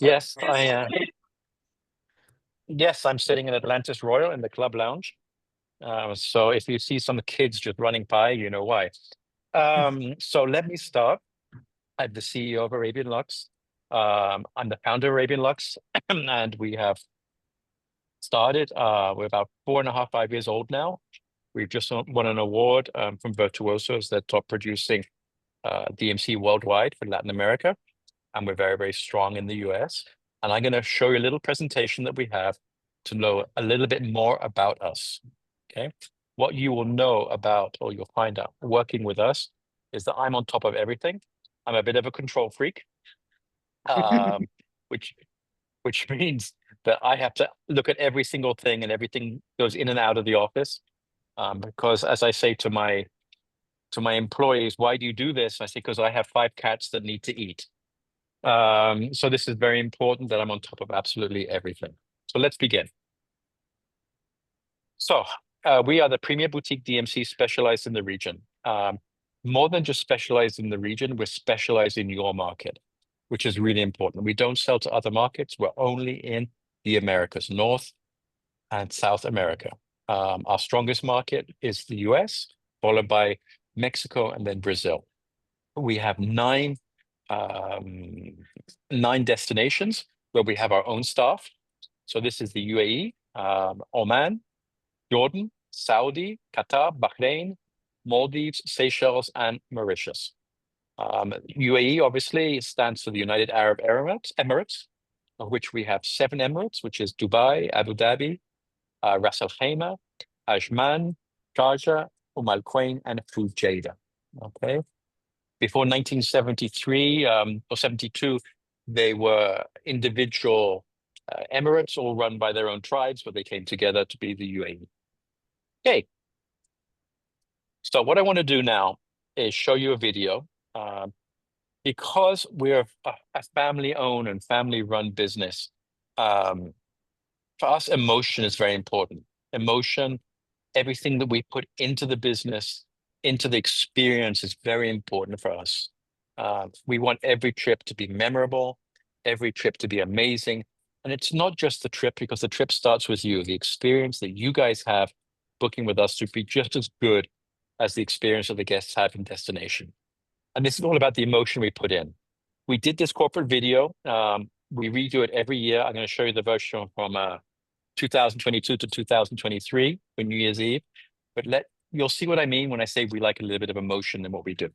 Yes, yes, I'm sitting in Atlantis Royal in the club lounge. So if you see some kids just running by, you know why. So let me start. I'm the CEO of Arabian Lux. I'm the founder of Arabian Lux, and we have started. We're about 4.5, 5 years old now. We've just won an award from Virtuoso as the top producing DMC worldwide for Latin America, and we're very, very strong in the US. And I'm going to show you a little presentation that we have to know a little bit more about us. Okay, what you will know about, or you'll find out working with us, is that I'm on top of everything. I'm a bit of a control freak, which means that I have to look at every single thing, and everything goes in and out of the office. Because as I say to my employees, why do you do this? I say, because I have 5 cats that need to eat. So this is very important that I'm on top of absolutely everything. So let's begin. So we are the premier boutique DMC specialized in the region. More than just specialized in the region, we're specialized in your market, which is really important. We don't sell to other markets. We're only in the Americas, North and South America. Our strongest market is the US, followed by Mexico and then Brazil. We have 9 destinations where we have our own staff. So this is the UAE, Oman, Jordan, Saudi, Qatar, Bahrain, Maldives, Seychelles, and Mauritius. UAE obviously stands for the United Arab Emirates, of which we have 7 emirates, which is Dubai, Abu Dhabi, Ras Al Khaimah, Ajman, Sharjah, Al Quwain, and Fujairah. Okay. Before 1973 or 72, they were individual emirates, all run by their own tribes, but they came together to be the UAE. Okay. So what I want to do now is show you a video. Because we're a family-owned and family-run business, for us, emotion is very important. Emotion, everything that we put into the business, into the experience is very important for us. We want every trip to be memorable, every trip to be amazing. And it's not just the trip, because the trip starts with you. The experience that you guys have booking with us should be just as good as the experience that the guests have in destination. And this is all about the emotion we put in. We did this corporate video. We redo it every year. I'm going to show you the version from 2022 to 2023 for New Year's Eve. But you'll see what I mean when I say we like a little bit of emotion in what we do.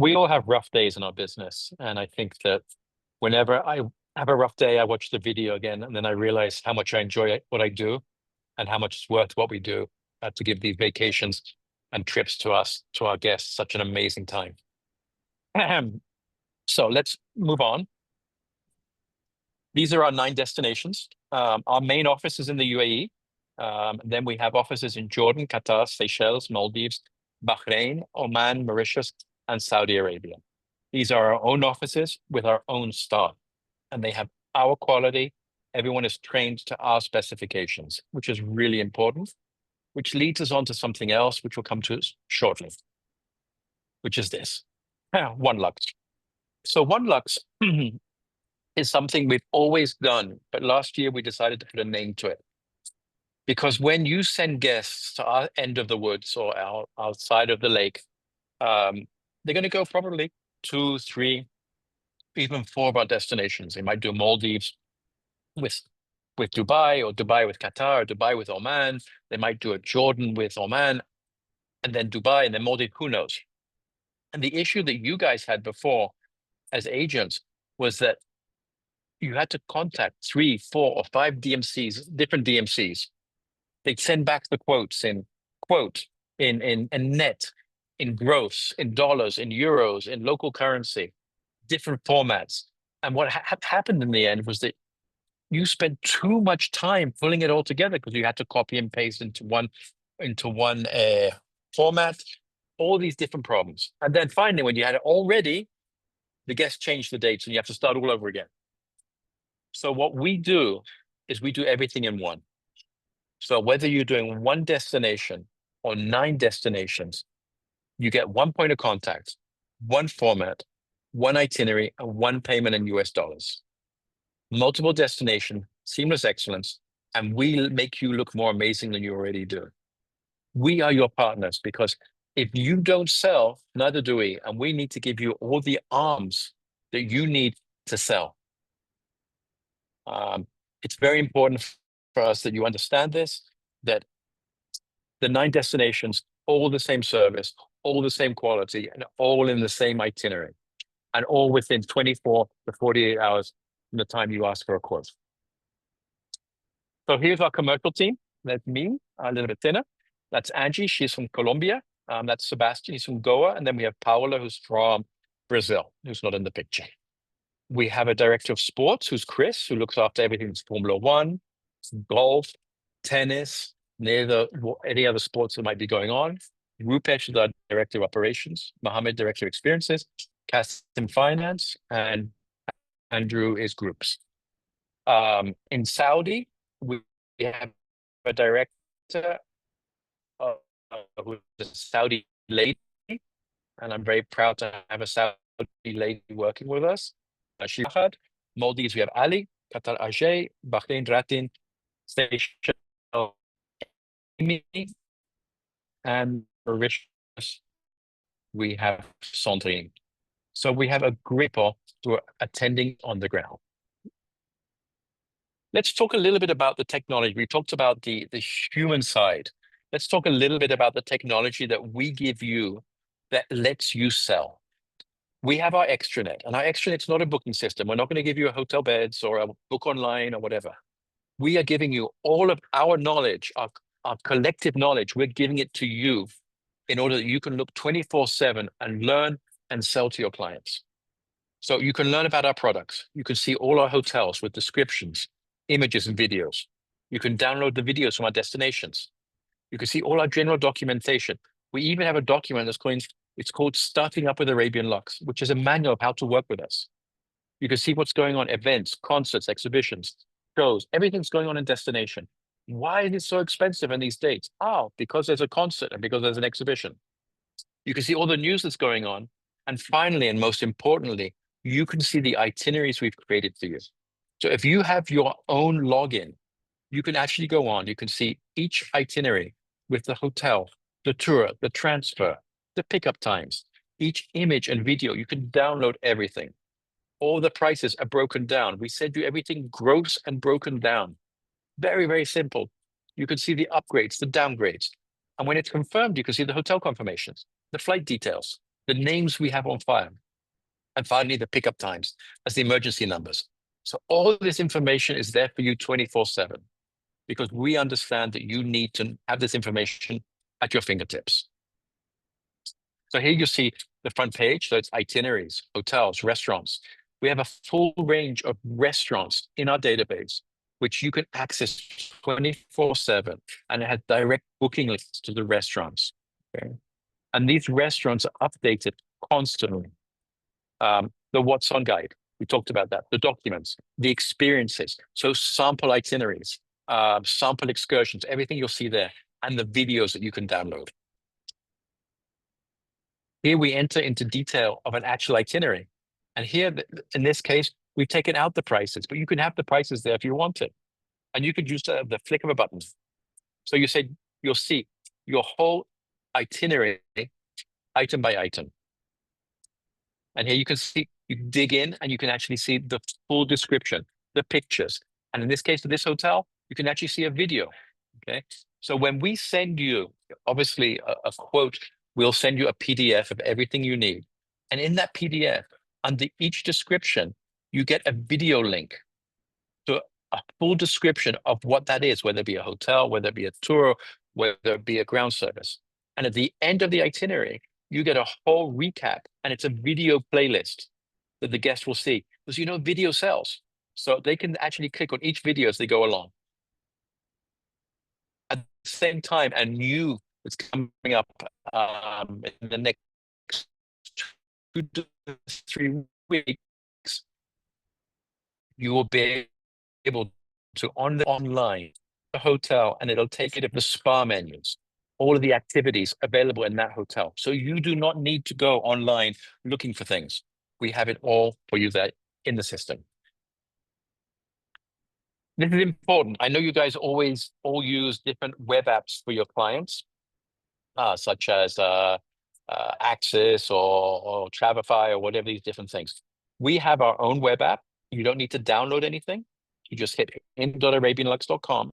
we all have rough days in our business. And I think that whenever I have a rough day, I watch the video again, and then I realize how much I enjoy what I do and how much it's worth what we do to give these vacations and trips to us, to our guests, such an amazing time. So let's move on. These are our 9 destinations. Our main office is in the UAE. Then we have offices in Jordan, Qatar, Seychelles, Maldives, Bahrain, Oman, Mauritius, and Saudi Arabia. These are our own offices with our own staff, and they have our quality. Everyone is trained to our specifications, which is really important, which leads us on to something else, which we'll come to shortly, which is this, One Lux. So One Lux is something we've always done, but last year we decided to put a name to it. Because when you send guests to our end of the woods or our side of the lake, they're going to go probably 2, 3, even 4 of our destinations. They might do Maldives with Dubai, or Dubai with Qatar, or Dubai with Oman. They might do a Jordan with Oman, and then Dubai, and then Maldives, who knows? And the issue that you guys had before as agents was that you had to contact 3, 4, or 5 DMCs, different DMCs. They'd send back the quotes in net, in gross, in dollars, in euros, in local currency, different formats. And what happened in the end was that you spent too much time pulling it all together because you had to copy and paste into one format, all these different problems. And then finally, when you had it all ready, the guest changed the dates and you have to start all over again. So what we do is we do everything in one. So whether you're doing 1 destination or 9 destinations, you get 1 point of contact, 1 format, 1 itinerary, and 1 payment in US dollars. Multiple destination, seamless excellence, and we'll make you look more amazing than you already do. We are your partners, because if you don't sell, neither do we. And we need to give you all the arms that you need to sell. It's very important for us that you understand this, that the 9 destinations, all the same service, all the same quality, and all in the same itinerary, and all within 24 to 48 hours from the time you ask for a quote. So here's our commercial team. That's me, a little bit thinner. That's Angie, she's from Colombia. That's Sebastian, he's from Goa. And then we have Paola, who's from Brazil, who's not in the picture. We have a director of sports, who's Chris, who looks after everything that's Formula One, golf, tennis, any other sports that might be going on. Rupesh is our director of operations, Mohammed, director of experiences, Kasim finance, and Andrew is groups. In Saudi, we have a director who's a Saudi lady, and I'm very proud to have a Saudi lady working with us. Maldives, we have Ali, Qatar Ajay, Bahrain Ratin, Seychelles, Amy, and Mauritius, we have Sandrine. So we have a group who are attending on the ground. Let's talk a little bit about the technology. We talked about the human side. Let's talk a little bit about the technology that we give you that lets you sell. We have our extranet, and our extranet's not a booking system. We're not going to give you a hotel beds or a book online or whatever. We are giving you all of our knowledge, our collective knowledge. We're giving it to you in order that you can look 24/7 and learn and sell to your clients. So you can learn about our products. You can see all our hotels with descriptions, images, and videos. You can download the videos from our destinations. You can see all our general documentation. We even have a document it's called Starting Up with Arabian Lux, which is a manual of how to work with us. You can see what's going on, events, concerts, exhibitions, shows, everything's going on in destination. Why is it so expensive in these dates? Oh, because there's a concert and because there's an exhibition. You can see all the news that's going on. And finally, and most importantly, you can see the itineraries we've created for you. So if you have your own login, you can actually go on, you can see each itinerary with the hotel, the tour, the transfer, the pickup times, each image and video. You can download everything. All the prices are broken down. We send you everything gross and broken down. Very, very simple. You can see the upgrades, the downgrades. And when it's confirmed, you can see the hotel confirmations, the flight details, the names we have on file, and finally the pickup times as the emergency numbers. So all of this information is there for you 24/7 because we understand that you need to have this information at your fingertips. So here you see the front page. So it's itineraries, hotels, restaurants. We have a full range of restaurants in our database, which you can access 24/7, and it has direct booking links to the restaurants. Okay. And these restaurants are updated constantly. The What's On guide, we talked about that, the documents, the experiences, so sample itineraries, sample excursions, everything you'll see there, and the videos that you can download. Here we enter into detail of an actual itinerary. And here, in this case, we've taken out the prices, but you can have the prices there if you want it. And you could use the flick of a button. So you'll see your whole itinerary, item by item. And here you can see, you dig in and you can actually see the full description, the pictures. And in this case, of this hotel, you can actually see a video, okay? So when we send you, obviously a quote, we'll send you a PDF of everything you need. And in that PDF, under each description, you get a video link to a full description of what that is, whether it be a hotel, whether it be a tour, whether it be a ground service. And at the end of the itinerary, you get a whole recap, and it's a video playlist that the guest will see. Because video sells. So they can actually click on each video as they go along. At the same time, a new that's coming up in the next 2 to 3 weeks, you will be able to online the hotel, and it'll take you to the spa menus, all of the activities available in that hotel. So you do not need to go online looking for things. We have it all for you there in the system. This is important. I know you guys always all use different web apps for your clients, such as Axis or Travify or whatever these different things. We have our own web app. You don't need to download anything. You just hit in.arabianlux.com.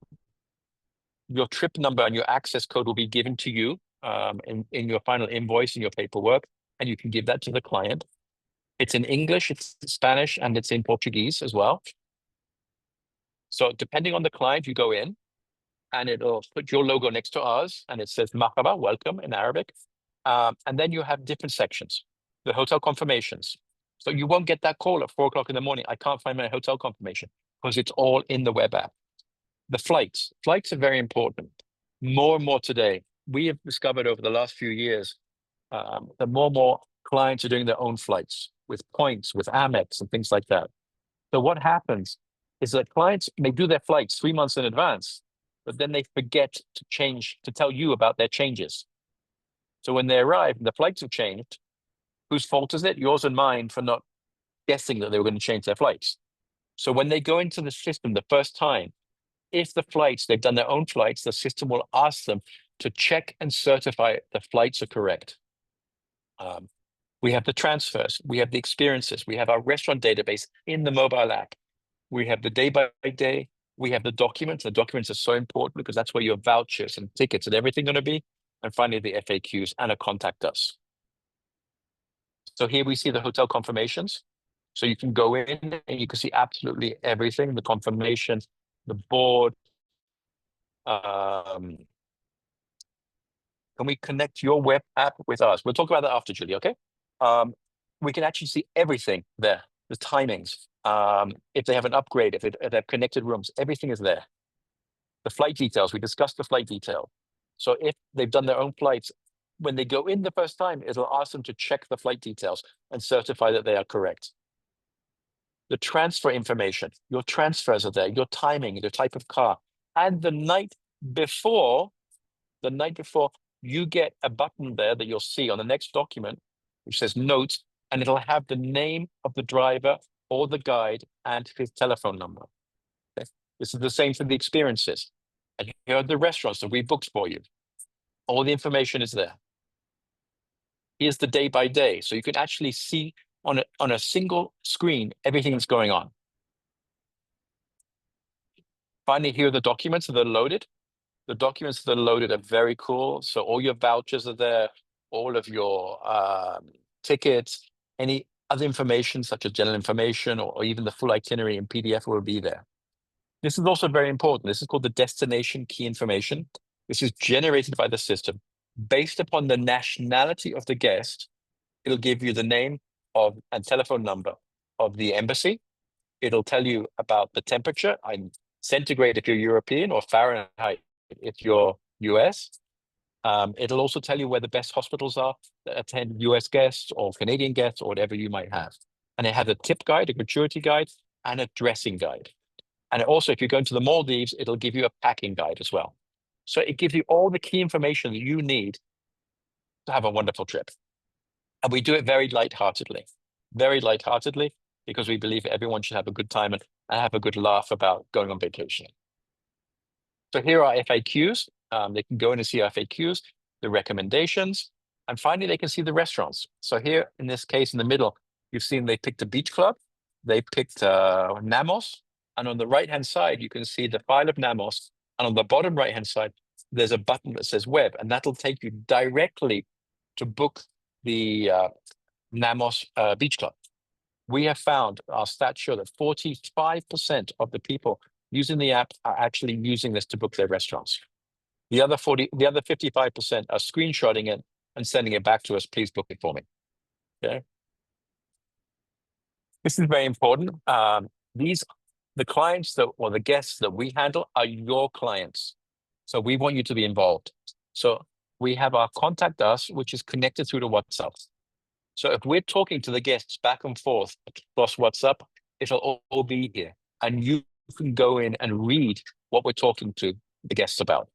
Your trip number and your access code will be given to you in your final invoice and your paperwork, and you can give that to the client. It's in English, it's in Spanish, and it's in Portuguese as well. So depending on the client, you go in and it'll put your logo next to ours, and it says Marhaba, welcome in Arabic. And then you have different sections, the hotel confirmations. So you won't get that call at 4 o'clock in the morning. I can't find my hotel confirmation, because it's all in the web app. The flights are very important. More and more today, we have discovered over the last few years that more and more clients are doing their own flights with points, with Amex and things like that. So what happens is that clients may do their flights 3 months in advance, but then they forget to tell you about their changes. So when they arrive and the flights have changed, whose fault is it? Yours and mine for not guessing that they were going to change their flights. So when they go into the system the first time, if they've done their own flights, the system will ask them to check and certify the flights are correct. We have the transfers, we have the experiences, we have our restaurant database in the mobile app. We have the day by day, we have the documents. The documents are so important because that's where your vouchers and tickets and everything going to be. And finally, the FAQs and a contact us. So here we see the hotel confirmations. So you can go in and you can see absolutely everything, the confirmation, the board. Can we connect your web app with ours? We'll talk about that after, Julie, okay? We can actually see everything there, the timings, if they have an upgrade, if they have connected rooms, everything is there. The flight details, we discussed the flight detail. So if they've done their own flights, when they go in the first time, it'll ask them to check the flight details and certify that they are correct. The transfer information, your transfers are there, your timing, the type of car. And the night before, you get a button there that you'll see on the next document, which says notes, and it'll have the name of the driver or the guide and his telephone number. Okay? This is the same for the experiences. And here are the restaurants that we booked for you. All the information is there. Here's the day by day. So you can actually see on a single screen everything that's going on. Finally, here are the documents that are loaded. The documents that are loaded are very cool. So all your vouchers are there, all of your tickets, any other information such as general information or even the full itinerary in PDF will be there. This is also very important. This is called the destination key information. This is generated by the system. Based upon the nationality of the guest, it'll give you the name of and telephone number of the embassy. It'll tell you about the temperature, centigrade if you're European or Fahrenheit if you're US. It'll also tell you where the best hospitals are that attend US guests or Canadian guests or whatever you might have. And it has a tip guide, a gratuity guide, and a dressing guide. And also, if you're going to the Maldives, it'll give you a packing guide as well. So it gives you all the key information that you need to have a wonderful trip. And we do it very lightheartedly, because we believe everyone should have a good time and have a good laugh about going on vacation. So here are FAQs. They can go in and see our FAQs, the recommendations, and finally they can see the restaurants. So here, in this case, in the middle, you've seen they picked a beach club, they picked Namos, and on the right-hand side, you can see the file of Namos, and on the bottom right-hand side, there's a button that says web, and that'll take you directly to book the Namos Beach Club. We have found, our stats show that 45% of the people using the app are actually using this to book their restaurants. The other 55% are screenshotting it and sending it back to us. Please book it for me. Okay. This is very important. The clients or the guests that we handle are your clients. So we want you to be involved. So we have our contact us, which is connected through to WhatsApp. So if we're talking to the guests back and forth across WhatsApp, it'll all be here. And you can go in and read what we're talking to the guests about.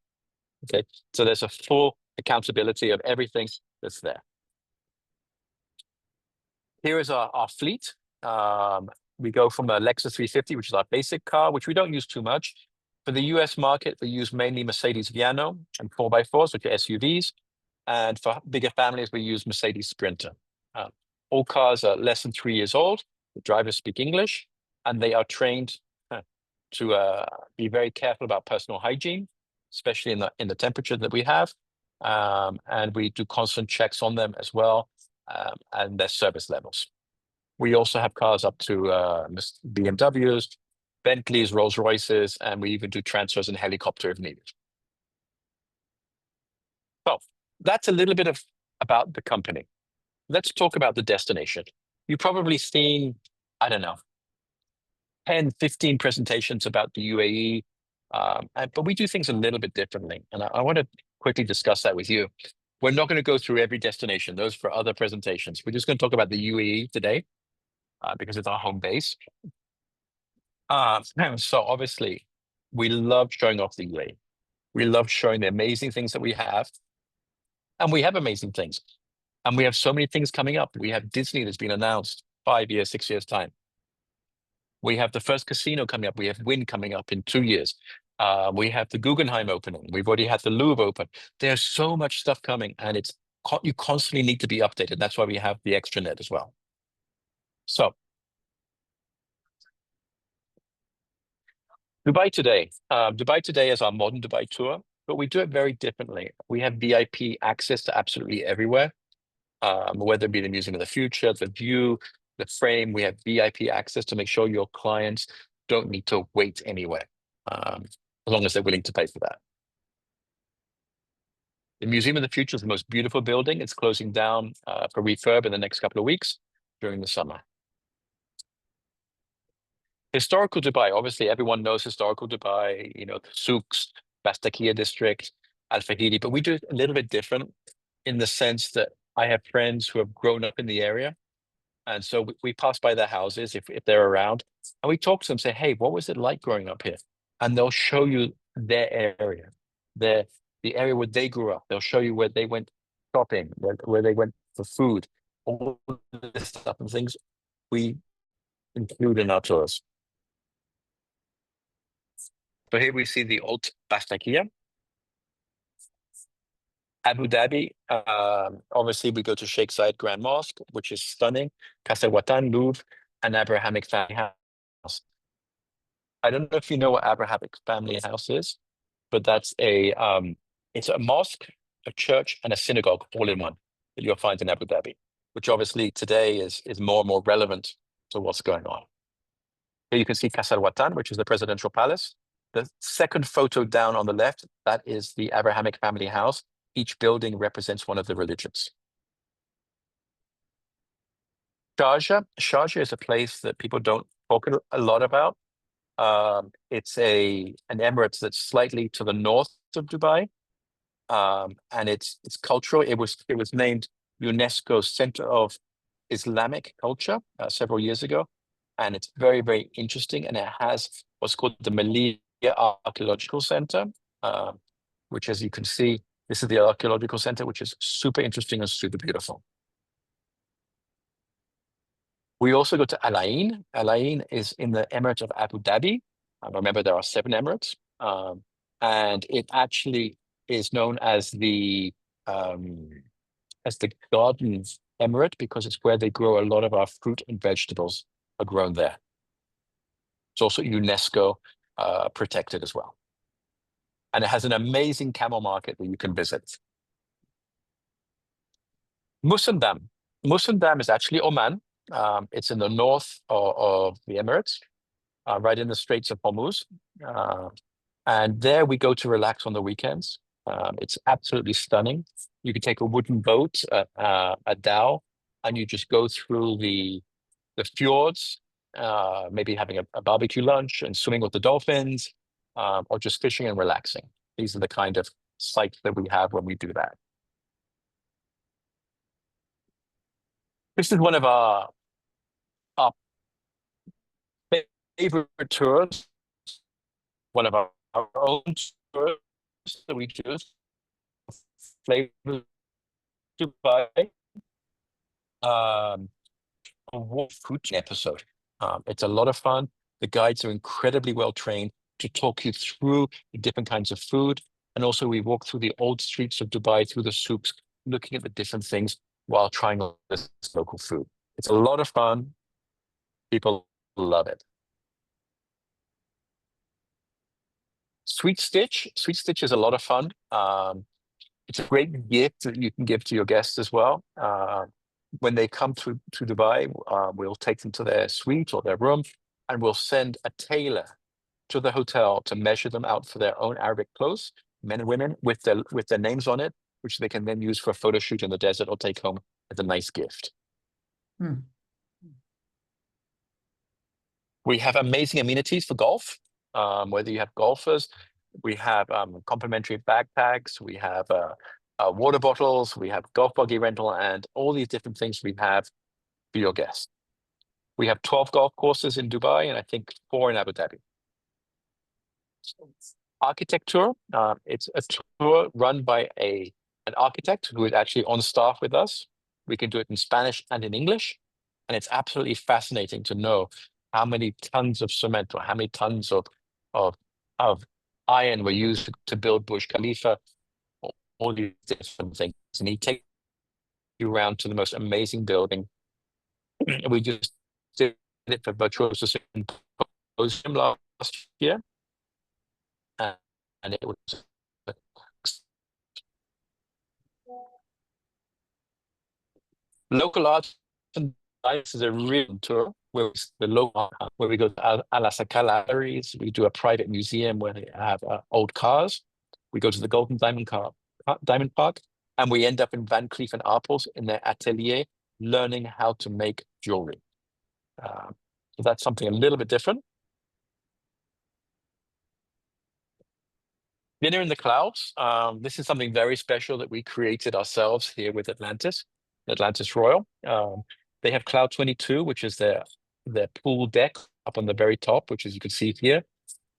Okay, so there's a full accountability of everything that's there. Here is our fleet. We go from a Lexus 350, which is our basic car, which we don't use too much. For the US market, we use mainly Mercedes Viano and 4x4s, which are SUVs. And for bigger families, we use Mercedes Sprinter. All cars are less than 3 years old. The drivers speak English, and they are trained to be very careful about personal hygiene, especially in the temperature that we have. And we do constant checks on them as well, and their service levels. We also have cars up to BMWs, Bentleys, Rolls Royces, and we even do transfers in helicopter if needed. So that's a little bit about the company. Let's talk about the destination. You've probably seen, I don't know, 10, 15 presentations about the UAE, but we do things a little bit differently. And I want to quickly discuss that with you. We're not going to go through every destination. Those for other presentations. We're just going to talk about the UAE today because it's our home base. So obviously, we love showing off the UAE. We love showing the amazing things that we have. And we have amazing things. And we have so many things coming up. We have Disney that's been announced 5 years, 6 years' time. We have the first casino coming up. We have Wynn coming up in 2 years. We have the Guggenheim opening. We've already had the Louvre open. There's so much stuff coming, and you constantly need to be updated. That's why we have the extranet as well. So, Dubai today. Dubai today is our modern Dubai tour, but we do it very differently. We have VIP access to absolutely everywhere, whether it be the Museum of the Future, the View, the Frame. We have VIP access to make sure your clients don't need to wait anywhere, as long as they're willing to pay for that. The Museum of the Future is the most beautiful building. It's closing down for refurb in the next couple of weeks during the summer. Historical Dubai, obviously everyone knows historical Dubai, the souks, Bastakia district, Al Fahidi, but we do it a little bit different in the sense that I have friends who have grown up in the area. And so we pass by their houses if they're around, and we talk to them, say, hey, what was it like growing up here? And they'll show you their area, the area where they grew up. They'll show you where they went shopping, where they went for food, all this stuff and things we include in our tours. So here we see the old Bastakia. Abu Dhabi, obviously we go to Sheikh Zayed Grand Mosque, which is stunning. Casa Watan, Louvre, and Abrahamic Family House. I don't know if you know what Abrahamic Family House is, but that's it's a mosque, a church, and a synagogue all in one that you'll find in Abu Dhabi. which obviously today is more and more relevant to what's going on. Here you can see Casa Watan, which is the presidential palace. The second photo down on the left, that is the Abrahamic family house. Each building represents one of the religions. Sharjah is a place that people don't talk a lot about. It's an emirate that's slightly to the north of Dubai, and it's cultural. It was named UNESCO Center of Islamic Culture several years ago, and it's very, very interesting. And it has what's called the Malia Archaeological Center, which, as you can see, this is the archaeological center, which is super interesting and super beautiful. We also go to Al Ain. Al Ain is in the Emirate of Abu Dhabi. Remember, there are 7 emirates, and it actually is known as the Garden Emirate because it's where they grow a lot of our fruit and vegetables are grown there. It's also UNESCO protected as well, and it has an amazing camel market that you can visit. Musandam. Musandam is actually Oman. It's in the north of the Emirates, right in the Straits of Hormuz. And there we go to relax on the weekends. It's absolutely stunning. You can take a wooden boat, a dhow, and you just go through the fjords, maybe having a barbecue lunch and swimming with the dolphins, or just fishing and relaxing. These are the kind of sites that we have when we do that. This is one of our favorite tours, one of our own tours that we do, Flavor Dubai, a food episode. It's a lot of fun. The guides are incredibly well trained to talk you through the different kinds of food. And also we walk through the old streets of Dubai, through the souks, looking at the different things while trying this local food. It's a lot of fun. People love it. Sweet Stitch is a lot of fun. It's a great gift that you can give to your guests as well. When they come to Dubai, we'll take them to their suite or their room, and we'll send a tailor to the hotel to measure them out for their own Arabic clothes, men and women, with their names on it, which they can then use for a photo shoot in the desert or take home as a nice gift. We have amazing amenities for golf. Whether you have golfers, we have complimentary backpacks, we have water bottles, we have golf buggy rental, and all these different things we have for your guests. We have 12 golf courses in Dubai, and I think 4 in Abu Dhabi. Architecture, it's a tour run by an architect who is actually on staff with us. We can do it in Spanish and in English, and it's absolutely fascinating to know how many tons of cement or how many tons of iron were used to build Burj Khalifa, all these different things. And he takes you around to the most amazing building. We just did it for Virtuoso Symposium last year. And it was local art and science is a real tour where we go to Al Asaka Galleries. We do a private museum where they have old cars. We go to the Golden Diamond Park, and we end up in Van Cleef and Arpels in their atelier, learning how to make jewelry. So that's something a little bit different. Dinner in the Clouds. This is something very special that we created ourselves here with Atlantis Royal. They have Cloud 22, which is their pool deck up on the very top, which as you can see here.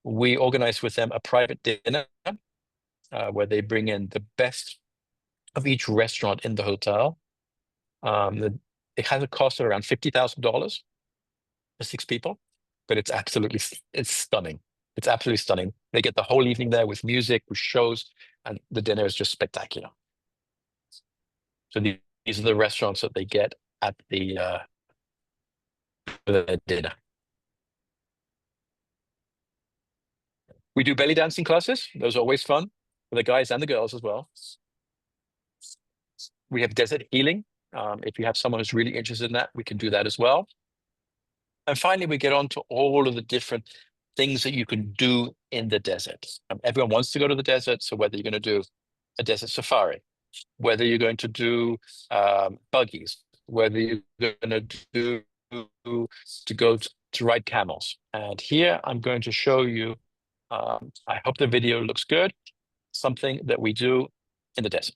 We organize with them a private dinner where they bring in the best of each restaurant in the hotel. It has a cost of around $50,000 for 6 people, but it's stunning. It's absolutely stunning. They get the whole evening there with music, with shows, and the dinner is just spectacular. So these are the restaurants that they get at the dinner. We do belly dancing classes. Those are always fun for the guys and the girls as well. We have desert healing. If you have someone who's really interested in that, we can do that as well. And finally, we get on to all of the different things that you can do in the desert. Everyone wants to go to the desert. So whether you're going to do a desert safari, whether you're going to do buggies, whether you're going to go to ride camels. And here I'm going to show you, I hope the video looks good, something that we do in the desert.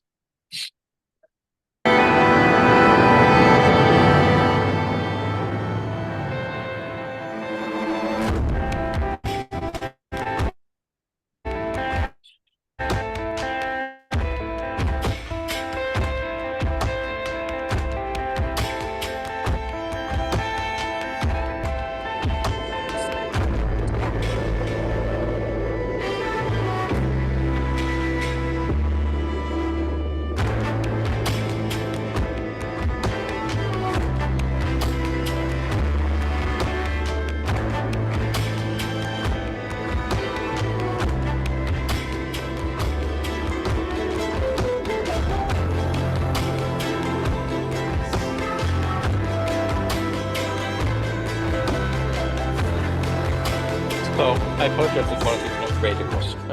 So I apologize, the quality is not great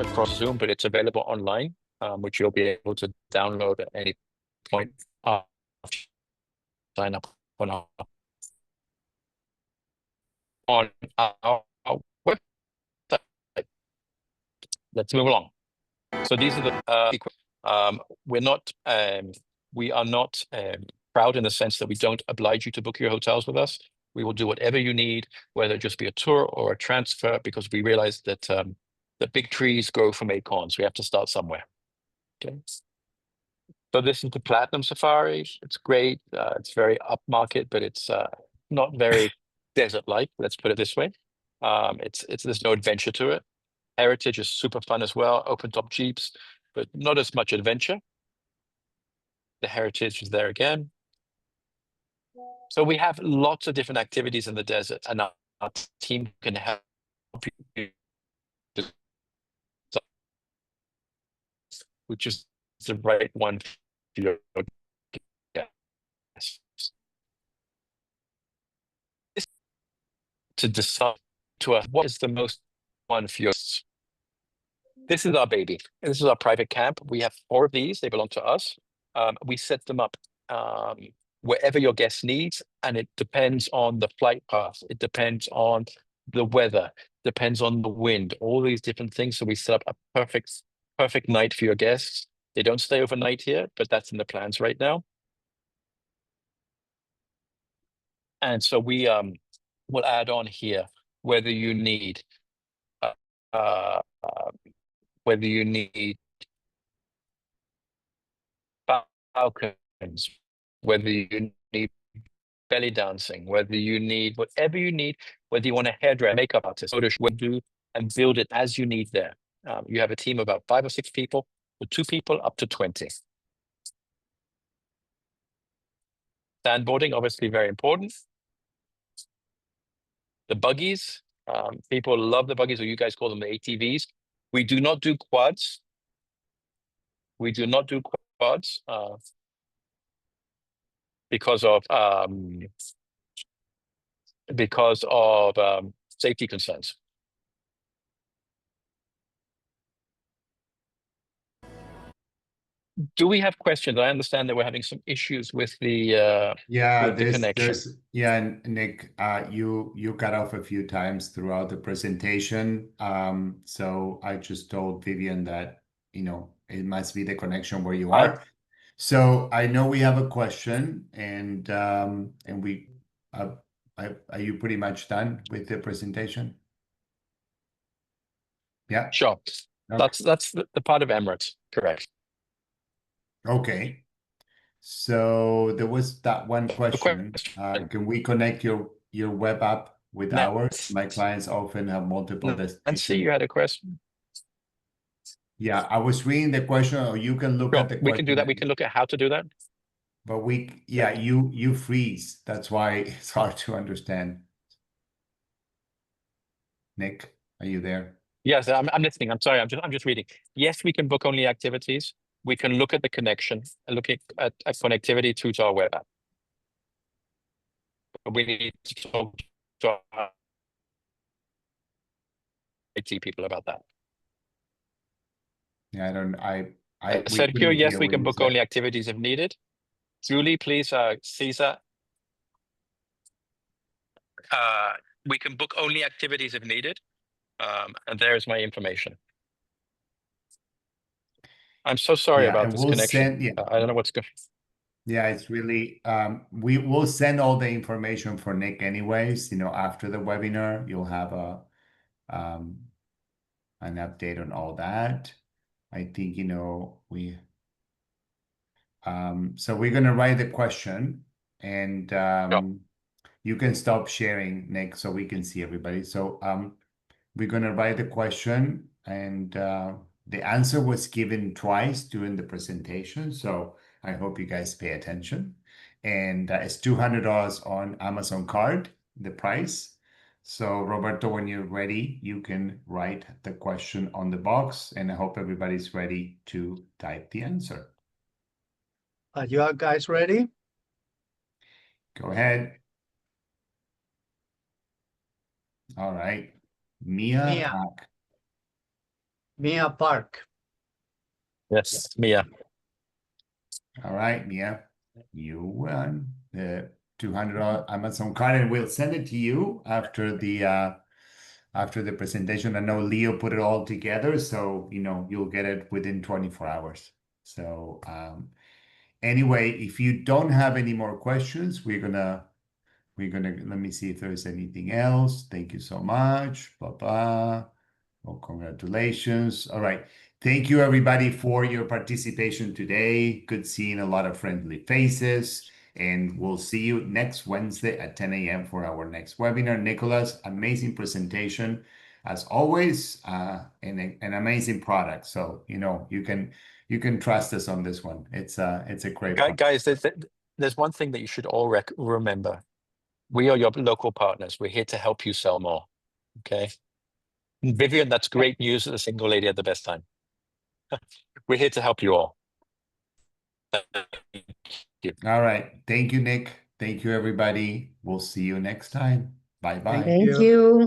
across Zoom, but it's available online, which you'll be able to download at any point. Sign up on our website. Let's move along. So these are the we are not proud in the sense that we don't oblige you to book your hotels with us. We will do whatever you need, whether it just be a tour or a transfer, because we realize that the big trees grow from acorns. We have to start somewhere. Okay. So this is the Platinum Safari. It's great. It's very upmarket, but it's not very desert-like. Let's put it this way. There's no adventure to it. Heritage is super fun as well. Open top jeeps, but not as much adventure. The Heritage is there again. So we have lots of different activities in the desert, and our team can help you, which is the right one for your guests. To decide to us what is the most fun for your guests. This is our baby. This is our private camp. We have 4 of these. They belong to us. We set them up wherever your guest needs, and it depends on the flight path. It depends on the weather, depends on the wind, all these different things. So we set up a perfect night for your guests. They don't stay overnight here, but that's in the plans right now. And so we will add on here whether you need falcons, whether you need belly dancing, whether you need whatever you need, whether you want a hairdresser, makeup artist, we'll do and build it as you need there. You have a team of about 5 or 6 people, with 2 people up to 20. Sandboarding, obviously very important. The buggies, people love the buggies, or you guys call them the ATVs. We do not do quads. We do not do quads because of safety concerns. Do we have questions? I understand that we're having some issues with the connection. Nick, you cut off a few times throughout the presentation. So I just told Vivian that it must be the connection where you are. So I know we have a question, and we are you pretty much done with the presentation? Yeah. Sure. Okay. That's the part of Emirates, correct? Okay. So there was that one question. Can we connect your web app with ours? My clients often have multiple destinations. Nancy, you had a question? Yeah, I was reading the question, or you can look at the question. We can do that. We can look at how to do that. But you freeze. That's why it's hard to understand. Nick, are you there? Yes, I'm listening. I'm sorry. I'm just reading. Yes, we can book only activities. We can look at the connection and look at connectivity through to our web app. but we need to talk to our IT people about that. Yeah, we Sergio, couldn't yes, hear we what can you book said. only activities if needed. Julie, please, Caesar. We can book only activities if needed. And there's my information. I'm so sorry Yeah, about and this we'll connection. send, I don't know what's going. yeah, it's really, we will send all the information for Nick anyways, after the webinar, you'll have an update on all that. I think, so we're gonna write the question and you can stop sharing, Nick, so we can see everybody. So we're gonna write the question and the answer was given twice during the presentation, so I hope you guys pay attention. And it's $200 on Amazon card, the price. So Roberto, when you're ready, you can write the question on the box, and I hope everybody's ready to type the answer. Are you guys ready? Go ahead. All right. Mia Park. Mia Park. Yes, Mia. All right, Mia, you won the $200 Amazon card, and we'll send it to you after the presentation. I know Leo put it all together, so you'll get it within 24 hours. So anyway, if you don't have any more questions, we're gonna let me see if there's anything else. Thank you so much. Bye-bye. Well, congratulations. All right. Thank you, everybody, for your participation today. Good seeing a lot of friendly faces. And we'll see you next Wednesday at 10 a.m. for our next webinar. Nicholas, amazing presentation, as always, and an amazing product. So, you can trust us on this one. It's a great product. Guys, there's one thing that you should all remember. We are your local partners. We're here to help you sell more. Okay. Vivian, that's great news. The single lady at the best time. We're here to help you all. Thank you. All right. Thank you, Nick. Thank you, everybody. We'll see you next time. Bye-bye. Thank Thank you.